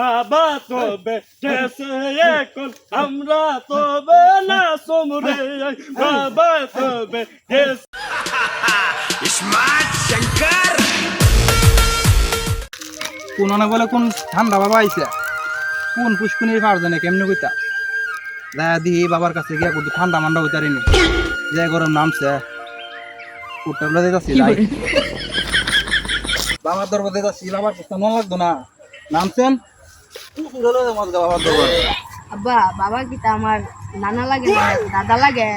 বাবা তবে গেছে এখন আমরা তবে না সমরে বাবা তবে গেছে স্মার্ট শঙ্কর কোন না বলে কোন ঠান্ডা বাবা আইছে কোন পুষ্কুনির পার জানে কেমনে কইতা যায় দি বাবার কাছে গিয়া কত ঠান্ডা মান্ডা হইতারিনি যে গরম নামছে উত্তর লয়ে যাচ্ছি যাই বাবার দরবারে যাচ্ছি বাবার কাছে মন লাগতো না নামছেন বাবার দরবারে আব্বা বাবা কি তা আমার নানা লাগে না দাদা লাগে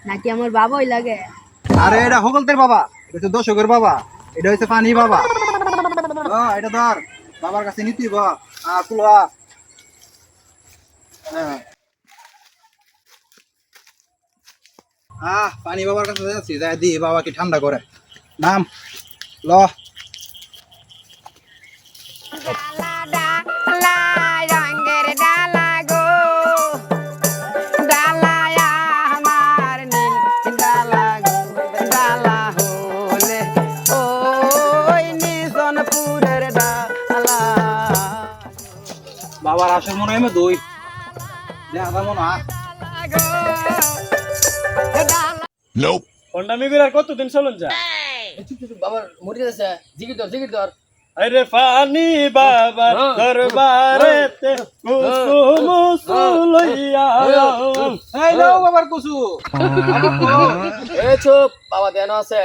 নাকি আমার বাবাই লাগে? আরে এটা হকলতের বাবা, এটা তো দর্শকের বাবা, এটা হচ্ছে পানি বাবা। এটা ধর বাবার কাছে নিতি গো তুলা পানি বাবার কাছে যাচ্ছি যাই দি বাবাকে ঠান্ডা করে নাম ল বাবার আসল মনে হয় দই পন্ডামি বিরার কতদিন চলুন যা বাবার মরে যাচ্ছে জিগির ধর আরে ফানি বাবার দরবারেতে কুসুম সুলইয়া এই দাও বাবার কুসু এ চুপ বাবা দেন আছে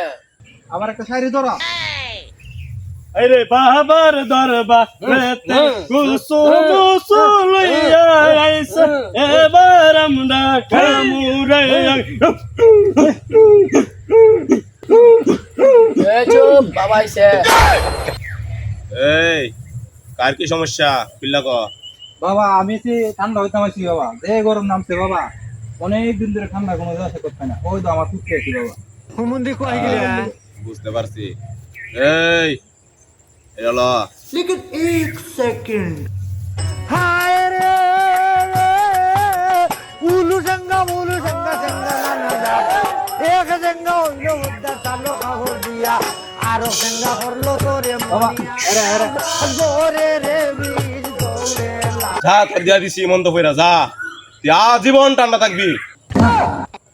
আবার একটা শাড়ি ধরা আরে বাবার দরবারেতে কুসুম সুলইয়া আইসা এবার আমরা কামুরে এ চুপ বাবা আইছে এই কার কি সমস্যা পিল্লা ক বাবা আমি ঠান্ডা হইতাম আছি বাবা যে গরম নামছে বাবা অনেক দিন ধরে ঠান্ডা কোনো যাচ্ছে করতে না ওই তো আমার টুকতে আছি বাবা বুঝতে পারছি এই এটা ল যা তোর দিয়া দিছি মন্ত কইরা যা তুই আজীবন ঠান্ডা থাকবি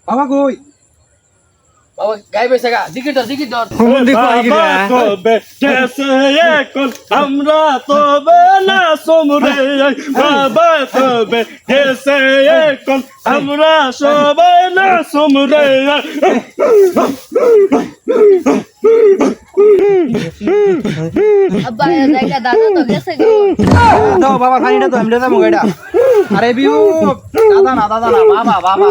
বাবা কই বাবা গাই বেসে গা জিগির ধর বাবা তবে গেছে এখন আমরা তবে না সমরে বাবা তবে গেছে এখন আমরা সবাই না সমরে আব্বা এই জায়গা দাদা তো গেছে গো। দাও বাবার পানিটা তো আমরা যাবো গাড়িটা আরে বিউ দাদা না বাবা বাবা